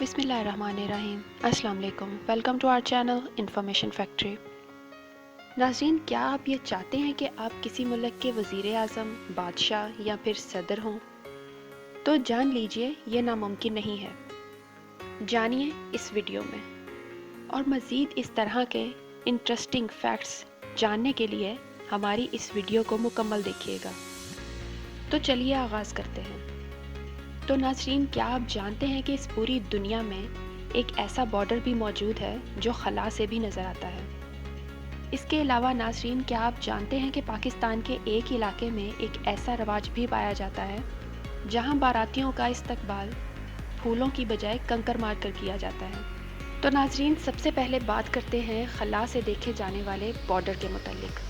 بسم اللہ الرحمن الرحیم۔ السلام علیکم، welcome to our channel information factory. ناظرین، کیا آپ یہ چاہتے ہیں کہ آپ کسی ملک کے وزیر اعظم، بادشاہ یا پھر صدر ہوں؟ تو جان لیجئے یہ ناممکن نہیں ہے۔ جانیے اس ویڈیو میں، اور مزید اس طرح کے انٹرسٹنگ فیکٹس جاننے کے لیے ہماری اس ویڈیو کو مکمل دیکھیے گا۔ تو چلیے آغاز کرتے ہیں۔ تو ناظرین، کیا آپ جانتے ہیں کہ اس پوری دنیا میں ایک ایسا بارڈر بھی موجود ہے جو خلا سے بھی نظر آتا ہے؟ اس کے علاوہ ناظرین، کیا آپ جانتے ہیں کہ پاکستان کے ایک علاقے میں ایک ایسا رواج بھی پایا جاتا ہے جہاں باراتیوں کا استقبال پھولوں کی بجائے کنکر مار کر کیا جاتا ہے؟ تو ناظرین، سب سے پہلے بات کرتے ہیں خلا سے دیکھے جانے والے بارڈر کے متعلق۔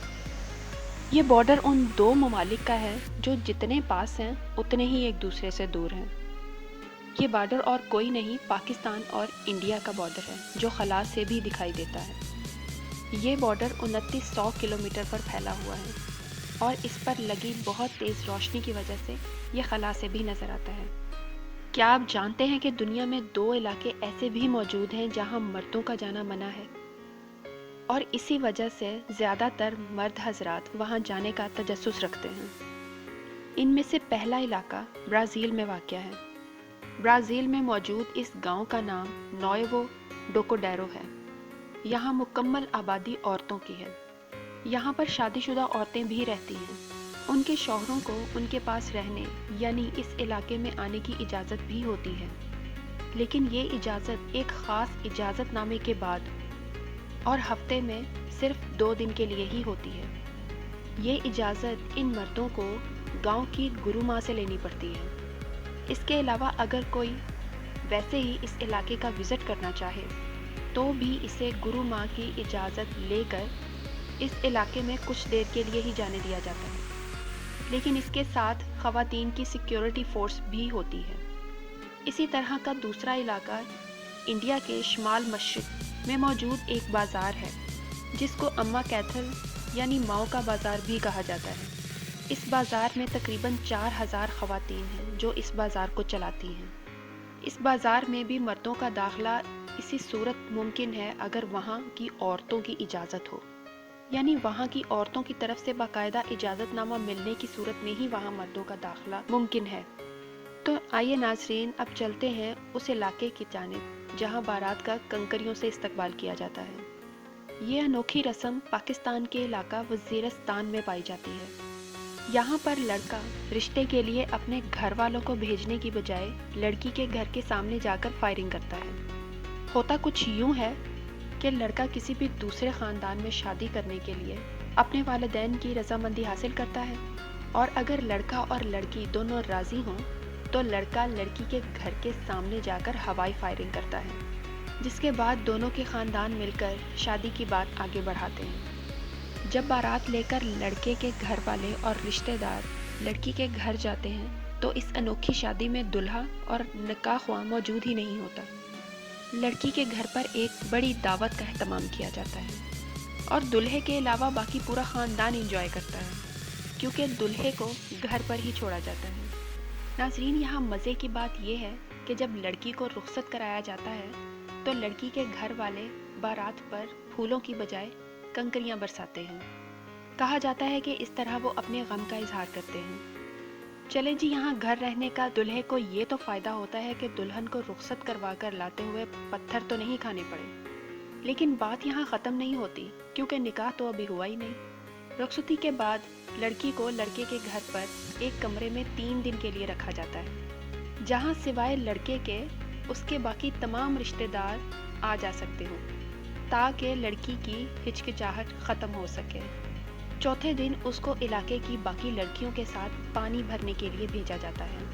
یہ بارڈر ان دو ممالک کا ہے جو جتنے پاس ہیں اتنے ہی ایک دوسرے سے دور ہیں۔ یہ بارڈر اور کوئی نہیں، پاکستان اور انڈیا کا بارڈر ہے جو خلا سے بھی دکھائی دیتا ہے۔ یہ بارڈر 2900 کلومیٹر پر پھیلا ہوا ہے اور اس پر لگی بہت تیز روشنی کی وجہ سے یہ خلا سے بھی نظر آتا ہے۔ کیا آپ جانتے ہیں کہ دنیا میں 2 علاقے ایسے بھی موجود ہیں جہاں مردوں کا جانا منع ہے، اور اسی وجہ سے زیادہ تر مرد حضرات وہاں جانے کا تجسس رکھتے ہیں؟ ان میں سے پہلا علاقہ برازیل میں واقع ہے۔ برازیل میں موجود اس گاؤں کا نام نوئیوو ڈوکوڈیرو ہے۔ یہاں مکمل آبادی عورتوں کی ہے۔ یہاں پر شادی شدہ عورتیں بھی رہتی ہیں۔ ان کے شوہروں کو ان کے پاس رہنے یعنی اس علاقے میں آنے کی اجازت بھی ہوتی ہے، لیکن یہ اجازت ایک خاص اجازت نامے کے بعد اور ہفتے میں صرف 2 دن کے لیے ہی ہوتی ہے۔ یہ اجازت ان مردوں کو گاؤں کی گرو ماں سے لینی پڑتی ہے۔ اس کے علاوہ اگر کوئی ویسے ہی اس علاقے کا وزٹ کرنا چاہے تو بھی اسے گرو ماں کی اجازت لے کر اس علاقے میں کچھ دیر کے لیے ہی جانے دیا جاتا ہے، لیکن اس کے ساتھ خواتین کی سیکیورٹی فورس بھی ہوتی ہے۔ اسی طرح کا دوسرا علاقہ انڈیا کے شمال مشرق میں موجود ایک بازار ہے جس کو اماں کیتھل یعنی ماؤں کا بازار بھی کہا جاتا ہے۔ اس بازار میں تقریباً 4000 خواتین ہیں جو اس بازار کو چلاتی ہیں۔ اس بازار میں بھی مردوں کا داخلہ اسی صورت ممکن ہے اگر وہاں کی عورتوں کی اجازت ہو، یعنی وہاں کی عورتوں کی طرف سے باقاعدہ اجازت نامہ ملنے کی صورت میں ہی وہاں مردوں کا داخلہ ممکن ہے۔ تو آئیے ناظرین، اب چلتے ہیں اس علاقے کی جانب جہاں بارات کا کنکریوں سے استقبال کیا جاتا ہے۔ یہ انوکھی رسم پاکستان کے علاقہ وزیرستان میں پائی جاتی ہے۔ یہاں پر لڑکا رشتے کے لیے اپنے گھر والوں کو بھیجنے کی بجائے لڑکی کے گھر کے سامنے جا کر فائرنگ کرتا ہے۔ ہوتا کچھ یوں ہے کہ لڑکا کسی بھی دوسرے خاندان میں شادی کرنے کے لیے اپنے والدین کی رضامندی حاصل کرتا ہے، اور اگر لڑکا اور لڑکی دونوں راضی ہوں تو لڑکا لڑکی کے گھر کے سامنے جا کر ہوائی فائرنگ کرتا ہے، جس کے بعد دونوں کے خاندان مل کر شادی کی بات آگے بڑھاتے ہیں۔ جب بارات لے کر لڑکے کے گھر والے اور رشتہ دار لڑکی کے گھر جاتے ہیں تو اس انوکھی شادی میں دلہا اور نکاح خواہ موجود ہی نہیں ہوتا۔ لڑکی کے گھر پر ایک بڑی دعوت کا اہتمام کیا جاتا ہے اور دلہے کے علاوہ باقی پورا خاندان انجوائے کرتا ہے، کیونکہ دلہے کو گھر پر ہی چھوڑا جاتا ہے۔ ناظرین، یہاں مزے کی بات یہ ہے کہ جب لڑکی کو رخصت کرایا جاتا ہے تو لڑکی کے گھر والے بارات پر پھولوں کی بجائے کنکریاں برساتے ہیں۔ کہا جاتا ہے کہ اس طرح وہ اپنے غم کا اظہار کرتے ہیں۔ چلے جی، یہاں گھر رہنے کا دلہے کو یہ تو فائدہ ہوتا ہے کہ دلہن کو رخصت کروا کر لاتے ہوئے پتھر تو نہیں کھانے پڑے، لیکن بات یہاں ختم نہیں ہوتی کیونکہ نکاح تو ابھی ہوا ہی نہیں۔ رخصتی کے بعد لڑکی کو لڑکے کے گھر پر ایک کمرے میں 3 دن کے لیے رکھا جاتا ہے، جہاں سوائے لڑکے کے اس کے باقی تمام رشتہ دار آ جا سکتے ہوں تاکہ لڑکی کی ہچکچاہٹ ختم ہو سکے۔ چوتھے دن اس کو علاقے کی باقی لڑکیوں کے ساتھ پانی بھرنے کے لیے بھیجا جاتا ہے،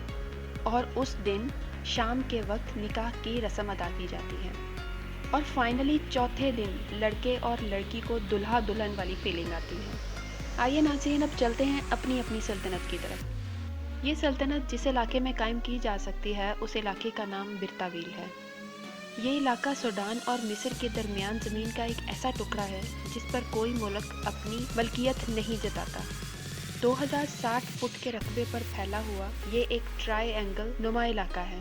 اور اس دن شام کے وقت نکاح کی رسم ادا کی جاتی ہے، اور فائنلی چوتھے دن لڑکے اور لڑکی کو دلہا دلہن والی فیلنگ آتی ہے۔ آئیے ناظرین، اب چلتے ہیں اپنی اپنی سلطنت کی طرف۔ یہ سلطنت جس علاقے میں قائم کی جا سکتی ہے اس علاقے کا نام برتاویل ہے۔ یہ علاقہ سوڈان اور مصر کے درمیان زمین کا ایک ایسا ٹکڑا ہے جس پر کوئی ملک اپنی ملکیت نہیں جتاتا۔ 2060 فٹ کے رقبے پر پھیلا ہوا یہ ایک ٹرائی اینگل نما علاقہ ہے۔